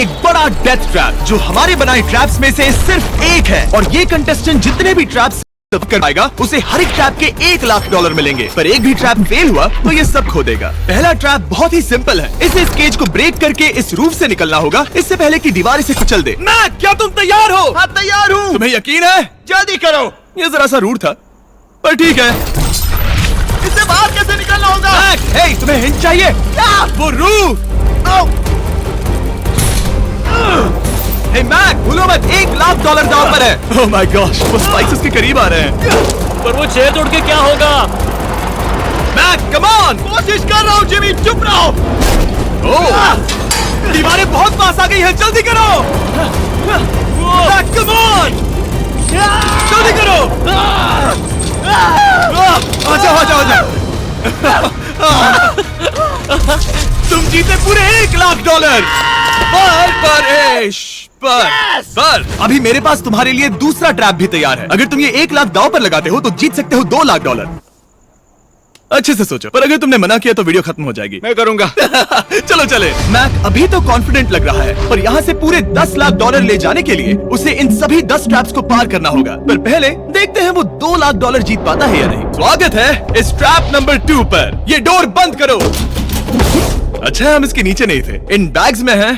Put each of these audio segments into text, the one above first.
एक बड़ा death trap जो हमारे बनाए ट्रैप्स में से सिर्फ एक है, और ये कंटेस्टेंट जितने भी ट्रैप्स कर पाएगा उसे हर एक ट्रैप के $1 लाख मिलेंगे। पर एक भी ट्रैप फेल हुआ तो ये सब खो देगा। पहला ट्रैप बहुत ही सिंपल है, इस केज को ब्रेक करके इस रूफ से निकलना होगा, इससे पहले कि दीवार इसे कुचल दे। मैक, क्या तुम तैयार हो? हाँ, तैयार हूँ। तुम्हें यकीन है? जल्दी करो। ये जरा सा रूड था, पर ठीक है। इससे बाहर कैसे निकलना होगा? मैक, हे, तुम्हें हिंट चाहिए? वो रूफ। हे मैक, भूलो मत, $1 लाख दांव पर है। ओह माय गॉश, वो स्पाइक्स उसके करीब आ रहे हैं। पर वो चेयर तोड़ के क्या होगा? मैक, कम ऑन, कोशिश कर रहा हूँ जिमी, चुप रहो। ओह, दीवारें बहुत पास आ गई हैं, जल्दी करो। मैक, कम ऑन, जल्दी करो। आ जाओ। तुम जीते पूरे $1 लाख। पर अभी मेरे पास तुम्हारे लिए दूसरा ट्रैप भी तैयार है। अगर तुम ये $1 लाख दांव पर लगाते हो तो जीत सकते हो $2 लाख। अच्छे से सोचो, पर अगर तुमने मना किया तो वीडियो खत्म हो जाएगी। मैं करूंगा। चलो चले। मैक अभी तो कॉन्फिडेंट लग रहा है, पर यहाँ से पूरे $10 लाख ले जाने के लिए उसे इन सभी 10 ट्रैप्स को पार करना होगा। पर पहले देखते हैं वो $2 लाख जीत पाता है या नहीं। स्वागत है इस ट्रैप नंबर 2 पर। ये डोर बंद करो। अच्छा, हम इसके नीचे नहीं थे। इन बैग्स में है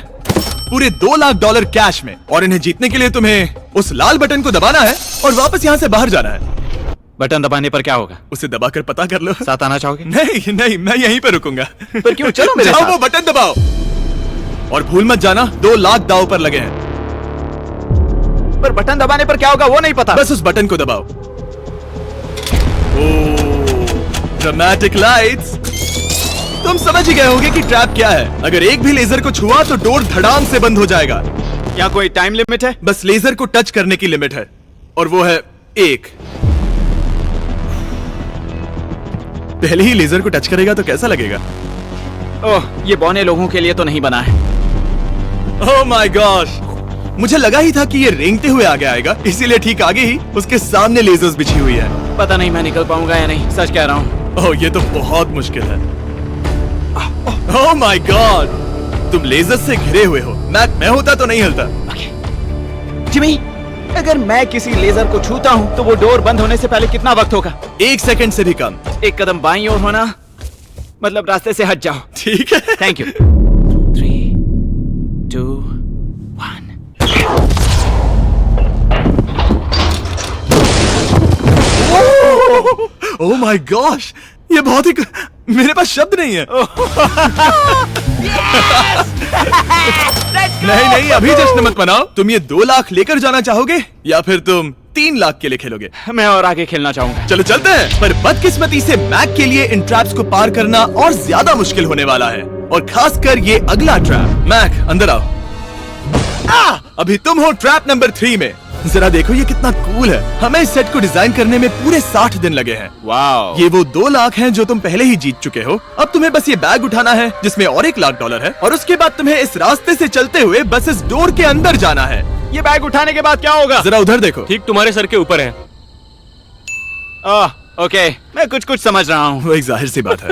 पूरे $2 लाख कैश में, और इन्हें जीतने के लिए तुम्हें उस लाल बटन को दबाना है और वापस यहाँ से बाहर जाना है। बटन दबाने पर क्या होगा? उसे दबाकर पता कर लो। साथ आना चाहोगे? नहीं, मैं यहीं पे रुकूंगा। पर क्यों? चलो मेरे साथ। वो बटन दबाओ और भूल मत जाना $2 लाख दांव पर लगे हैं। पर बटन दबाने पर क्या होगा वो नहीं पता। बस उस बटन को दबाओ। Dramatic lights. तुम समझ ही गए होगे कि ट्रैप क्या है। अगर एक भी लेजर को छुआ तो डोर धड़ाम से बंद हो जाएगा। क्या कोई टाइम लिमिट है? बस लेजर को टच करने की लिमिट है, और वो है 1। पहले ही लेजर को टच करेगा तो कैसा लगेगा? ओह, ये बौने लोगों के लिए तो नहीं बना है। ओह माय गॉश, मुझे लगा ही था कि ये रेंगते हुए आगे आएगा, इसीलिए ठीक आगे ही उसके सामने लेजर्स बिछी हुई है। पता नहीं मैं निकल पाऊंगा या नहीं, सच कह रहा हूँ। ओह, ये तो बहुत मुश्किल है। ओह माय गॉड, तुम लेजर से घिरे हुए हो। मैं होता तो नहीं हिलता। जिमी, अगर मैं किसी लेजर को छूता हूँ तो वो डोर बंद होने से पहले कितना वक्त होगा? 1 सेकंड से भी कम। 1 कदम बाईं ओर होना, मतलब रास्ते से हट जाओ। ठीक है, thank you. 3, 2, 1। Oh my gosh, ये बहुत ही, मेरे पास शब्द नहीं है। नहीं, अभी जश्न मत मनाओ। तुम ये 2 लाख लेकर जाना चाहोगे या फिर तुम 3 लाख के लिए खेलोगे? मैं और आगे खेलना चाहूंगा। चलो चलते हैं। पर बदकिस्मती से मैक के लिए इन ट्रैप्स को पार करना और ज्यादा मुश्किल होने वाला है, और खासकर ये अगला ट्रैप। मैक, अंदर आओ। अभी तुम हो ट्रैप नंबर 3 में। जरा देखो ये कितना कूल है। हमें इस सेट को डिजाइन करने में पूरे 60 दिन लगे हैं। वाओ। ये वो $2 लाख हैं जो तुम पहले ही जीत चुके हो। अब तुम्हें बस ये बैग उठाना है जिसमें और $1 लाख है, और उसके बाद तुम्हें इस रास्ते से चलते हुए बस इस डोर के अंदर जाना है। ये बैग उठाने के बाद क्या होगा? जरा उधर देखो। ठीक तुम्हारे सर के ऊपर है। ओके, मैं कुछ समझ रहा हूँ। वो एक जाहिर सी बात है।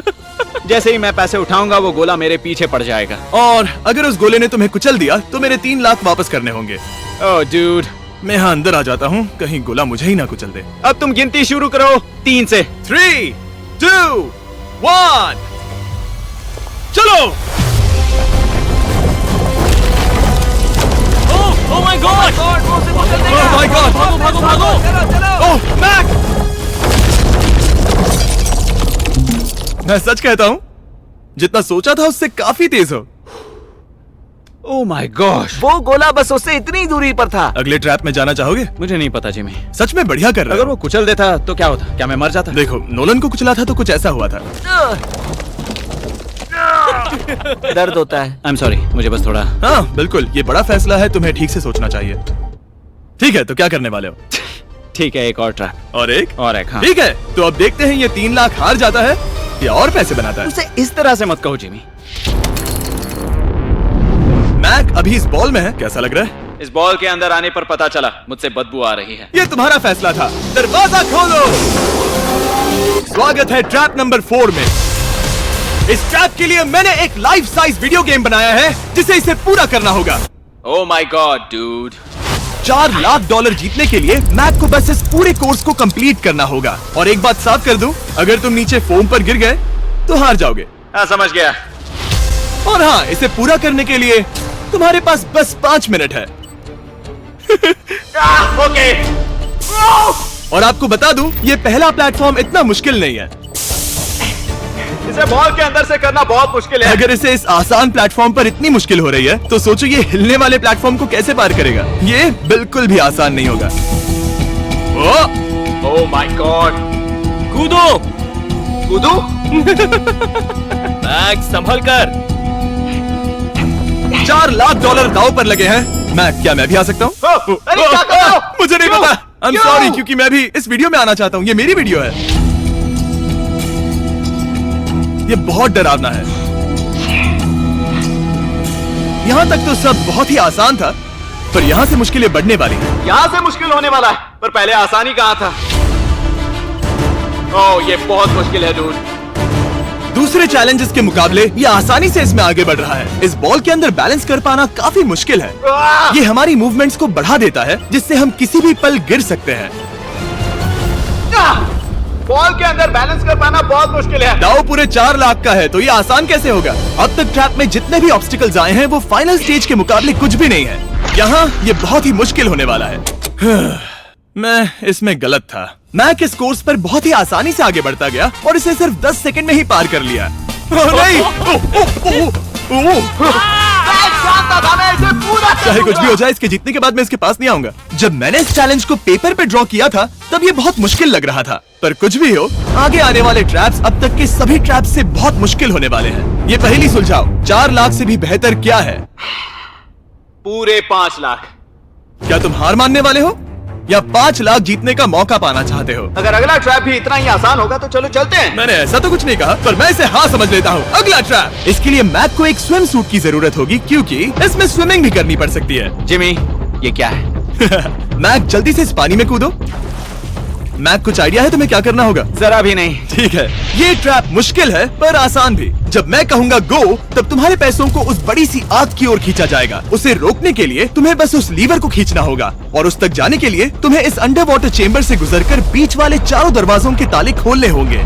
जैसे ही मैं पैसे उठाऊंगा वो गोला मेरे पीछे पड़ जाएगा, और अगर उस गोले ने तुम्हें कुचल दिया तो मेरे 3 लाख वापस करने होंगे। ओह डूड, मैं यहाँ अंदर आ जाता हूँ, कहीं गोला मुझे ही ना कुचल दे। अब तुम गिनती शुरू करो 3 से। 3, 2, 1, चलो। Oh my God, oh my God, भागो। ओह मैक, मैं सच कहता हूँ, जितना सोचा था उससे काफी तेज हो। ओह माय गॉश, वो गोला बस उससे इतनी दूरी पर था। अगले ट्रैप में जाना चाहोगे? मुझे नहीं पता जिमी। सच में बढ़िया कर रहे हो। अगर वो कुचल देता तो क्या होता? क्या मैं मर जाता? देखो, नोलन को कुचला था तो कुछ ऐसा हुआ था। दर्द होता है। आई एम सॉरी, मुझे बस थोड़ा। हाँ बिल्कुल, ये बड़ा फैसला है, तुम्हें ठीक से सोचना चाहिए। ठीक है, तो क्या करने वाले हो? ठीक है, एक और ट्रैप। और एक? हाँ। ठीक है, तो अब देखते हैं ये 3 लाख हार जाता है या और पैसे बनाता है। उसे इस तरह से मत कहो जिमी। मैक अभी इस बॉल में है, कैसा लग रहा है? इस बॉल के अंदर आने पर पता चला मुझसे बदबू आ रही है। ये तुम्हारा फैसला था, दरवाजा खोलो। स्वागत है ट्रैप नंबर 4 में। इस ट्रैप के लिए मैंने एक लाइफ साइज वीडियो गेम बनाया है जिसे इसे पूरा करना होगा। Oh my God dude. $4 lakh जीतने के लिए मैक को बस इस पूरे कोर्स को कंप्लीट करना होगा। और एक बात साफ कर दूं, अगर तुम नीचे फोम पर गिर गए तो हार जाओगे। हाँ समझ गया। और हाँ, इसे पूरा करने के लिए तुम्हारे पास बस 5 मिनट है। ओके। और आपको बता दूं, ये पहला प्लेटफॉर्म इतना मुश्किल नहीं है। इसे बॉल के अंदर से करना बहुत मुश्किल है। अगर इसे इस आसान प्लेटफॉर्म पर इतनी मुश्किल हो रही है, तो सोचो ये हिलने वाले प्लेटफॉर्म को कैसे पार करेगा। ये बिल्कुल भी आसान नहीं होगा। Oh my God. कूदो कूदू। मैक, संभल कर। $4 लाख दाव पर लगे हैं। क्या मैं भी आ सकता हूँ? अरे क्या कर रहे हो? मुझे नहीं क्यों? पता। I'm क्यों? sorry, क्योंकि मैं भी इस वीडियो में आना चाहता हूँ। ये मेरी वीडियो है। ये बहुत डरावना है। यहाँ तक तो सब बहुत ही आसान था, पर यहाँ से मुश्किलें बढ़ने वाली हैं। यहाँ से मुश्किल होने वाला है, पर पहले आसानी कहाँ था? ओह ये बहुत मुश्किल है डूड। दूसरे चैलेंजेस के मुकाबले ये आसानी से इसमें आगे बढ़ रहा है। इस बॉल के अंदर बैलेंस कर पाना काफी मुश्किल है। ये हमारी मूवमेंट्स को बढ़ा देता है, जिससे हम किसी भी पल गिर सकते हैं। बॉल के अंदर बैलेंस कर पाना बहुत मुश्किल है। दाव पूरे 4 लाख का है, तो ये आसान कैसे होगा? अब तक ट्रैक में जितने भी ऑब्स्टिकल्स आए हैं, वो फाइनल स्टेज के मुकाबले कुछ भी नहीं है। यहाँ ये बहुत ही मुश्किल होने वाला है। मैं इसमें गलत था। मैक इस कोर्स पर बहुत ही आसानी से आगे बढ़ता गया और इसे सिर्फ 10 सेकंड में ही पार कर लिया। नहीं! चाहे कुछ भी हो जाए, इसके जीतने के बाद मैं इसके पास नहीं आऊंगा। जब मैंने इस चैलेंज को पेपर पे ड्रॉ किया था, तब ये बहुत मुश्किल लग रहा था। पर कुछ भी हो, आगे आने वाले ट्रैप्स अब तक के सभी ट्रैप्स से बहुत मुश्किल होने वाले हैं। ये पहली सुलझाओ, 4 लाख से भी बेहतर क्या है? पूरे 5 लाख। क्या तुम हार मानने वाले हो, या 5 लाख जीतने का मौका पाना चाहते हो? अगर अगला ट्रैप भी इतना ही आसान होगा तो चलो चलते हैं। मैंने ऐसा तो कुछ नहीं कहा, पर मैं इसे हाँ समझ लेता हूँ। अगला ट्रैप। इसके लिए मैक को एक स्विम सूट की जरूरत होगी, क्योंकि इसमें स्विमिंग भी करनी पड़ सकती है। जिमी, ये क्या है? मैक, जल्दी से इस पानी में कूदो। मैक, कुछ आइडिया है तुम्हें क्या करना होगा? जरा भी नहीं। ठीक है, ये ट्रैप मुश्किल है पर आसान भी। जब मैं कहूंगा गो, तब तुम्हारे पैसों को उस बड़ी सी आग की ओर खींचा जाएगा। उसे रोकने के लिए तुम्हें बस उस लीवर को खींचना होगा, और उस तक जाने के लिए तुम्हें इस अंडर वाटर चेम्बर से गुजरकर बीच वाले चारों दरवाजों के ताले खोलने होंगे।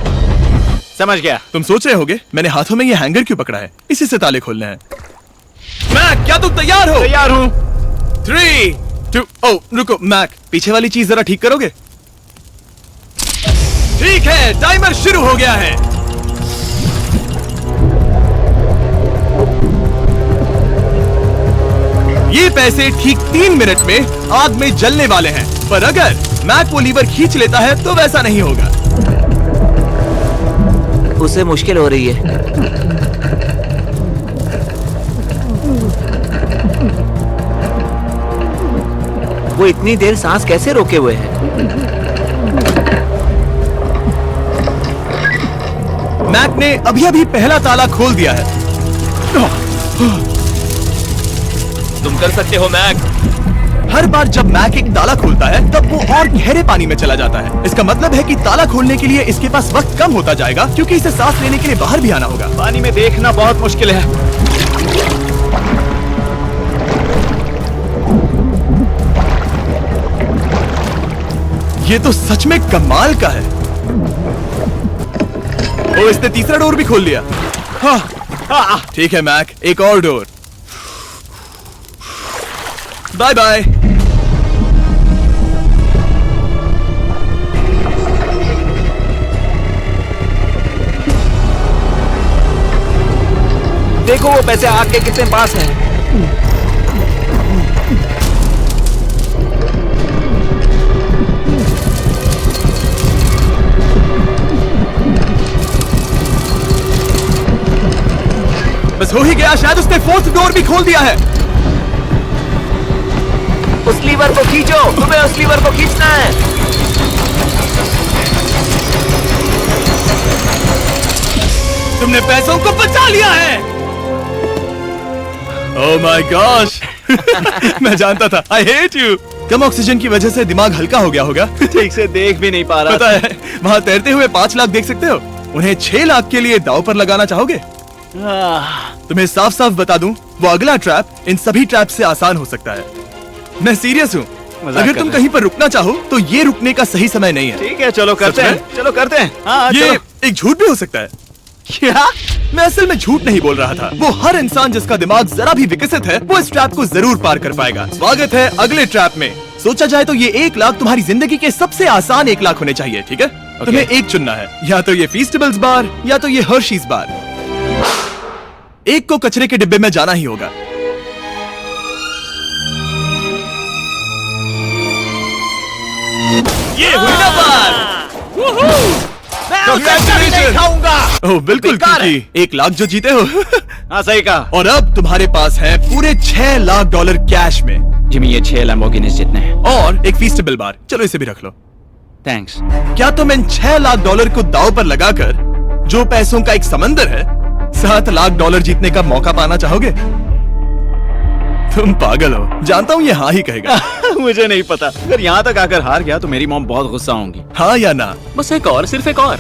समझ गया। तुम सोच रहे होगे मैंने हाथों में ये हैंगर क्यों पकड़ा है? इसी से ताले खोलने हैं। मैक, क्या तुम तैयार हो? तैयार हूँ। 3, 2, ओ रुको मैक, पीछे वाली चीज जरा ठीक करोगे? ठीक है, टाइमर शुरू हो गया है। ये पैसे ठीक 3 मिनट में आग में जलने वाले हैं, पर अगर मैक वो लीवर खींच लेता है तो वैसा नहीं होगा। उसे मुश्किल हो रही है। वो इतनी देर सांस कैसे रोके हुए है? मैक ने अभी पहला ताला खोल दिया है। तुम कर सकते हो मैक। हर बार जब मैक एक ताला खोलता है, तब वो और गहरे पानी में चला जाता है। इसका मतलब है कि ताला खोलने के लिए इसके पास वक्त कम होता जाएगा, क्योंकि इसे सांस लेने के लिए बाहर भी आना होगा। पानी में देखना बहुत मुश्किल है। ये तो सच में कमाल का है। ओ, इसने तीसरा डोर भी खोल लिया। हाँ, ठीक है मैक, एक और डोर। Bye bye. देखो वो पैसे आग के कितने पास हैं। बस हो ही गया, शायद उसने 4th डोर भी खोल दिया है। उस लीवर को खींचो, तुम्हें उस लीवर को खींचना है। तुमने पैसों को बचा लिया है। ओह माय गॉश। मैं जानता था। I hate you. Come oxygen की वजह से दिमाग हल्का हो गया होगा। ठीक से देख भी नहीं पा रहा। पता है, वहाँ तैरते हुए 5 लाख देख सकते हो। उन्हें 6 लाख के लिए दांव पर लगाना चाहोगे? तुम्हें साफ साफ बता दूं, वो अगला ट्रैप इन सभी ट्रैप से आसान हो सकता है। मैं सीरियस हूँ। मजाक अगर कर तुम रहे कहीं पर रुकना चाहो तो ये रुकने का सही समय नहीं है। ठीक है, चलो करते सच हैं, में? चलो करते हैं। हाँ, ये चलो। एक झूठ भी हो सकता है। क्या? मैं असल में झूठ नहीं बोल रहा था। वो हर इंसान जिसका दिमाग जरा भी विकसित है वो इस ट्रैप को जरूर पार कर पाएगा। स्वागत है अगले ट्रैप में। सोचा जाए तो ये 1 लाख तुम्हारी जिंदगी के सबसे आसान 1 लाख होने चाहिए, ठीक है? तुम्हें एक चुनना है, या तो ये फीस्टेबल्स बार या तो ये हर्शीज बार। एक को कचरे के डिब्बे में जाना ही होगा। ये हुई ना बार। मैं उसे कभी नहीं खाऊंगा। ओह बिल्कुल, बेकार है। क्योंकि 1 लाख जो जीते हो। हाँ, सही कहा। और अब तुम्हारे पास है पूरे $6 लाख कैश में जिमी, ये 6 लैम्बोर्गिनीज जितने हैं। और एक फीस्टेबल बार। चलो इसे भी रख लो। थैंक्स। क्या तुम इन $6 लाख को दांव पर लगाकर, जो पैसों का एक समंदर है, $7 लाख जीतने का मौका पाना चाहोगे? तुम पागल हो, जानता हूँ ये हाँ ही कहेगा। मुझे नहीं पता। अगर यहाँ तक आकर हार गया तो मेरी मॉम बहुत गुस्सा होंगी। हाँ या ना? बस एक और, सिर्फ एक और।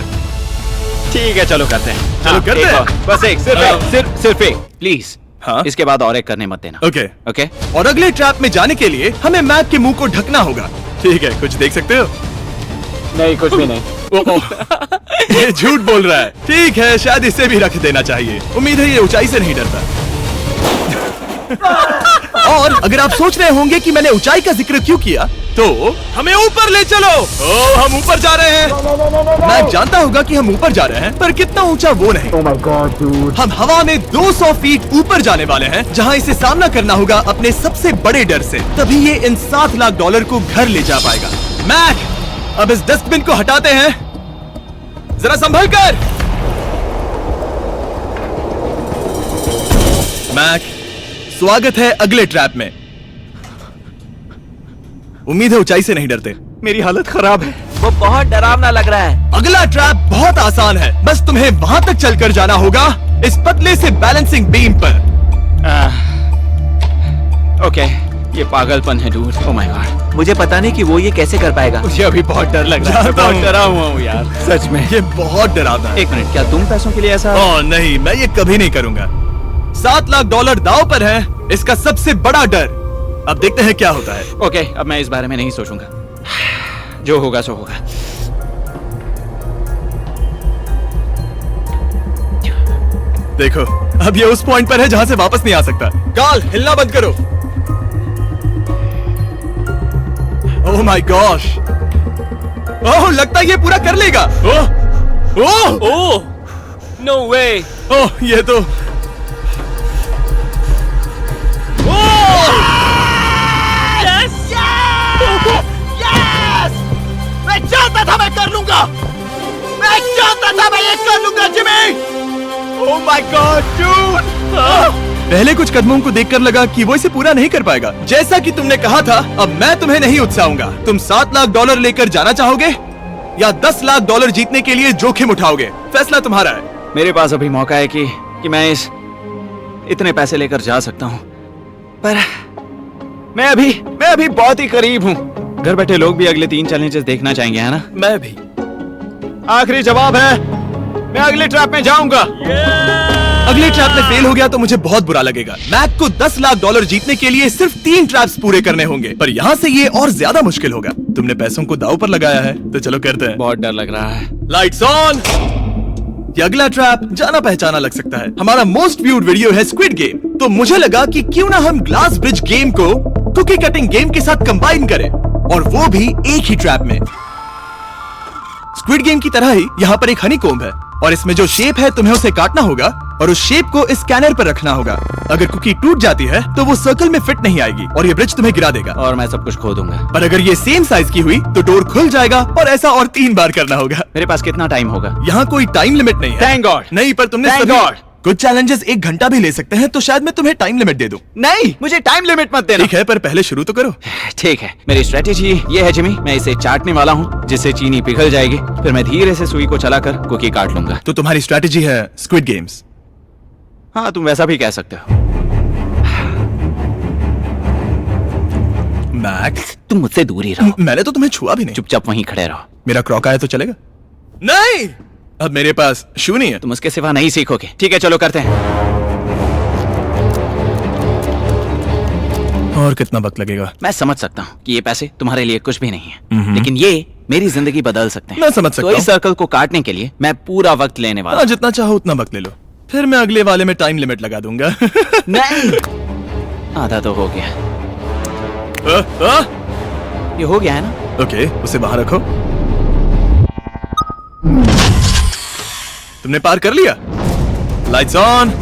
ठीक है, चलो करते हैं। चलो करते एक हैं। और, बस एक, सिर्फ एक, प्लीज। हाँ? इसके बाद और एक करने मत देना। ओके। ओके। और अगले ट्रैप में जाने के लिए हमें मैक के मुंह को ढकना होगा। ठीक है, कुछ देख सकते हो? नहीं, कुछ भी नहीं। ये झूठ बोल रहा है। ठीक है, शायद इसे भी रख देना चाहिए। उम्मीद है ये ऊंचाई से नहीं डरता। और अगर आप सोच रहे होंगे कि मैंने ऊंचाई का जिक्र क्यों किया, तो हमें ऊपर ले चलो। ओह, हम ऊपर जा रहे हैं। मैं जानता होगा कि हम ऊपर जा रहे हैं, पर कितना ऊंचा वो नहीं। Oh my god, dude. हम हवा में 200 फीट ऊपर जाने वाले हैं, जहां इसे सामना करना होगा अपने सबसे बड़े डर से। तभी ये इन $7 लाख को घर ले जा पाएगा। मैक, अब इस डस्टबिन को हटाते हैं। जरा संभल कर। मैक, स्वागत है अगले ट्रैप में। उम्मीद है ऊंचाई से नहीं डरते। मेरी हालत खराब है। वो बहुत डरावना लग रहा है। अगला ट्रैप बहुत आसान है, बस तुम्हें वहां तक चलकर जाना होगा, इस पतले से बैलेंसिंग बीम पर। ओके, ये पागलपन है डूड। ओह माय गॉड, मुझे पता नहीं कि वो ये कैसे कर पाएगा। मुझे अभी बहुत डर लग रहा है। जानता हूँ। बहुत डरा हुआ हूँ यार, सच में। ये बहुत डरावना है। एक मिनट, क्या तुम पैसों के लिए ऐसा? ओह नहीं, मैं ये कभी नहीं करूंगा। $7 लाख दांव पर है, इसका सबसे बड़ा डर। अब देखते हैं क्या होता है। ओके, अब मैं इस बारे में नहीं सोचूंगा। जो होगा सो होगा। देखो, अब ये उस पॉइंट पर है जहां से वापस नहीं आ सकता। कार्ल, हिलना बंद करो। ओह माय गॉश। ओह, लगता है ये पूरा कर लेगा। ओह ओह ओह, नो वे। ओह, ये तो मैं जानता था मैं कर लूंगा। मैं जानता था मैं ये कर लूंगा Jimmy. Oh my God dude. पहले कुछ कदमों को देखकर लगा कि वो इसे पूरा नहीं कर पाएगा। जैसा कि तुमने कहा था, अब मैं तुम्हें नहीं उकसाऊंगा। तुम $7 लाख लेकर जाना चाहोगे या $10 लाख जीतने के लिए जोखिम उठाओगे? फैसला तुम्हारा है। मेरे पास अभी मौका है कि मैं इतने पैसे लेकर जा सकता हूँ, पर मैं अभी बहुत ही करीब हूँ। घर बैठे लोग भी अगले 3 चैलेंजेस देखना चाहेंगे, है ना? मैं भी। आखिरी जवाब है, मैं अगले ट्रैप में जाऊंगा। अगले ट्रैप में फेल हो गया तो मुझे बहुत बुरा लगेगा। मैक को $10 लाख जीतने के लिए सिर्फ 3 ट्रैप्स पूरे करने होंगे, पर यहाँ से ये और ज्यादा मुश्किल होगा। तुमने पैसों को दांव पर लगाया है, तो चलो करते हैं। बहुत डर लग रहा है। Lights on. ये अगला ट्रैप जाना पहचाना लग सकता है। हमारा मोस्ट व्यूड वीडियो है स्क्विड गेम, तो मुझे लगा कि क्यों ना हम ग्लास ब्रिज गेम को कुकी कटिंग गेम के साथ कंबाइन करें, और वो भी एक ही ट्रैप में। स्क्विड गेम की तरह ही यहाँ पर एक हनीकॉम्ब है, और इसमें जो शेप है तुम्हें उसे काटना होगा और उस शेप को इस स्कैनर पर रखना होगा। अगर कुकी टूट जाती है तो वो सर्कल में फिट नहीं आएगी और ये ब्रिज तुम्हें गिरा देगा। और मैं सब कुछ खो दूंगा। पर अगर ये सेम साइज की हुई तो डोर खुल जाएगा, और ऐसा और 3 बार करना होगा। मेरे पास कितना टाइम होगा? यहाँ कोई टाइम लिमिट नहीं है। Thank God. नहीं, पर तुमने Thank सभी God. कुछ चैलेंजेस 1 घंटा भी ले सकते हैं, तो शायद मैं तुम्हें टाइम लिमिट दे दूं। नहीं, मुझे टाइम लिमिट मत देना। ठीक है, पर पहले शुरू तो करो। ठीक है, मेरी स्ट्रेटेजी ये है जिमी, मैं इसे चाटने वाला हूँ जिससे चीनी पिघल जाएगी, फिर मैं धीरे से सुई को चलाकर कुकी काट लूंगा। तो तुम्हारी स्ट्रेटेजी है स्क्विड गेम्स। हाँ, तुम वैसा भी कह सकते हो। मैक्स, तुम मुझसे दूर ही रहो। मैंने तो तुम्हें छुआ भी नहीं। चुपचाप वहीं खड़े रहो। मेरा क्रॉक आया तो चलेगा? नहीं, अब मेरे पास शू नहीं है। तुम उसके सिवा नहीं सीखोगे। ठीक है, चलो करते हैं। और कितना वक्त लगेगा? मैं समझ सकता हूँ कि ये पैसे तुम्हारे लिए कुछ भी नहीं है, लेकिन ये मेरी जिंदगी बदल सकते हैं। मैं समझ सकता तो इस हूँ। सर्कल को काटने के लिए मैं पूरा वक्त लेने वाला हूँ। जितना चाहो उतना वक्त ले लो, फिर मैं अगले वाले में टाइम लिमिट लगा दूंगा। नहीं, आधा तो हो गया। ये हो गया है ना? ओके, उसे बाहर रखो। तुमने पार कर लिया। Lights on.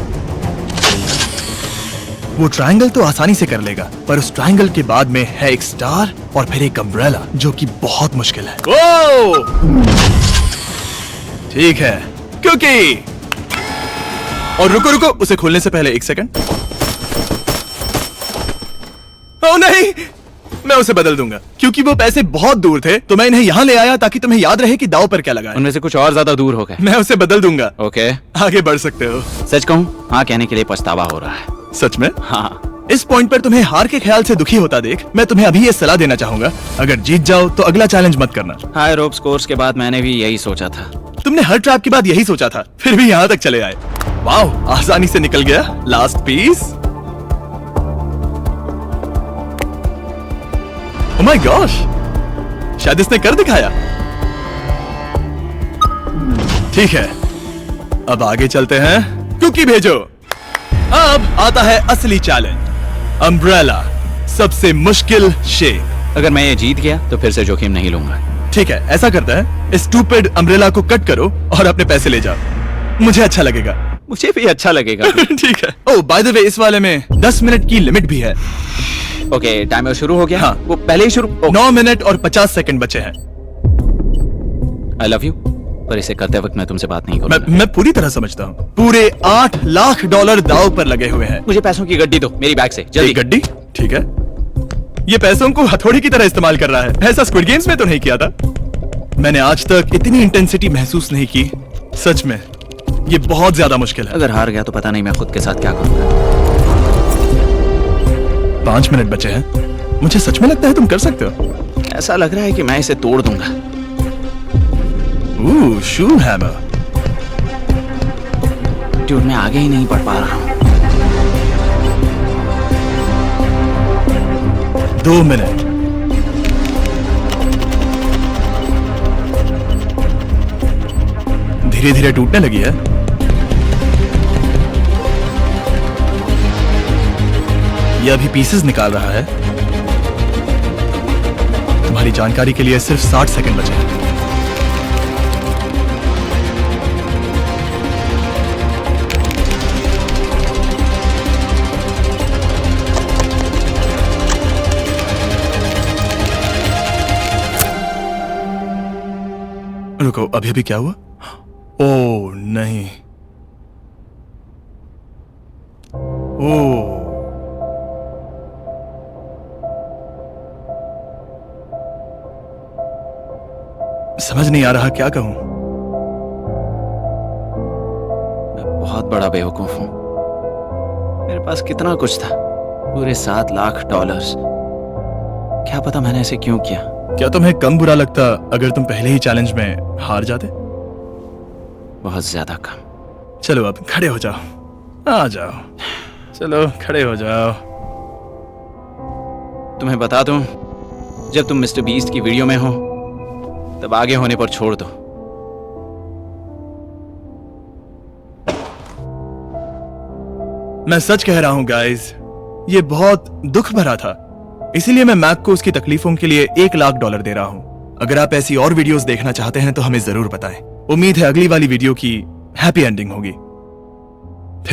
वो ट्रायंगल तो आसानी से कर लेगा, पर उस ट्रायंगल के बाद में है एक स्टार और फिर एक अम्ब्रेला, जो कि बहुत मुश्किल है। ओ! ठीक है, क्योंकि और रुको रुको, उसे खोलने से पहले 1 सेकंड। ओ नहीं, मैं उसे बदल दूंगा, क्योंकि वो पैसे बहुत दूर थे, तो मैं इन्हें यहाँ ले आया ताकि तुम्हें याद रहे कि दाव पर क्या लगा है। उनमें से कुछ और ज्यादा दूर हो गए। मैं उसे बदल दूंगा। ओके, आगे बढ़ सकते हो। सच कहूँ, हाँ कहने के लिए पछतावा हो रहा है। सच में? हाँ। इस पॉइंट पर तुम्हें हार के ख्याल से दुखी होता देख मैं तुम्हें अभी ये सलाह देना चाहूंगा, अगर जीत जाओ तो अगला चैलेंज मत करना। हाई रोप स्कोर्स के बाद मैंने भी यही सोचा था। तुमने हर ट्रैप के बाद यही सोचा था, फिर भी यहाँ तक चले आए। वाह, आसानी से निकल गया। Last piece. Oh my gosh, शायद इसने कर दिखाया। ठीक है, अब आगे चलते हैं। कुकी भेजो। अब आता है असली चैलेंज, अम्ब्रेला, सबसे मुश्किल शेप। अगर मैं ये जीत गया तो फिर से जोखिम नहीं लूंगा। ठीक है, ऐसा करते हैं, इस स्टूपिड अम्ब्रेला को कट करो और अपने पैसे ले जाओ। मुझे अच्छा लगेगा। मुझे भी अच्छा लगेगा। ठीक है। ओह बाय द वे, इस वाले में 10 मिनट की लिमिट भी है। ओके, टाइमर शुरू हो गया। हाँ। वो पहले ही शुरू। 9 मिनट और 50 सेकंड बचे हैं। आई लव यू, पर इसे करते वक्त मैं तुमसे बात नहीं मैं करूंगा। पूरी तरह समझता हूँ। पूरे $8 लाख दांव पर लगे हुए हैं। मुझे पैसों की गड्डी दो मेरी बैग से, जल्दी। एक गड्डी? ठीक है। ये पैसों को हथौड़ी की तरह इस्तेमाल कर रहा है। ऐसा स्क्विड गेम्स में तो नहीं किया था। मैंने आज तक इतनी इंटेंसिटी महसूस नहीं की। सच में ये बहुत ज्यादा मुश्किल है। अगर हार गया तो पता नहीं मैं खुद के साथ क्या करूंगा। 5 मिनट बचे हैं। मुझे सच में लगता है तुम कर सकते हो। ऐसा लग रहा है कि मैं इसे तोड़ दूंगा। शू हैमर। ड्यूड, मैं आगे ही नहीं बढ़ पा रहा हूँ। 2 मिनट। धीरे धीरे टूटने लगी है। ये अभी पीसेस निकाल रहा है। तुम्हारी जानकारी के लिए सिर्फ 60 सेकंड बचे हैं। रुको, अभी अभी क्या हुआ? ओह नहीं। ओह, समझ नहीं आ रहा क्या कहूं। मैं बहुत बड़ा बेवकूफ हूँ। मेरे पास कितना कुछ था, पूरे $7 लाख। क्या पता मैंने ऐसे क्यों किया। क्या तुम्हें कम बुरा लगता अगर तुम पहले ही चैलेंज में हार जाते? बहुत ज्यादा कम। चलो अब खड़े हो जाओ, आ जाओ। चलो खड़े हो जाओ। तुम्हें बता दूं, जब तुम मिस्टर बीस्ट की वीडियो में हो तब आगे होने पर छोड़ दो। मैं सच कह रहा हूं गाइस, ये बहुत दुख भरा था, इसीलिए मैं मैक को उसकी तकलीफों के लिए $1 लाख दे रहा हूं। अगर आप ऐसी और वीडियोस देखना चाहते हैं तो हमें जरूर बताएं। उम्मीद है अगली वाली वीडियो की हैप्पी एंडिंग होगी।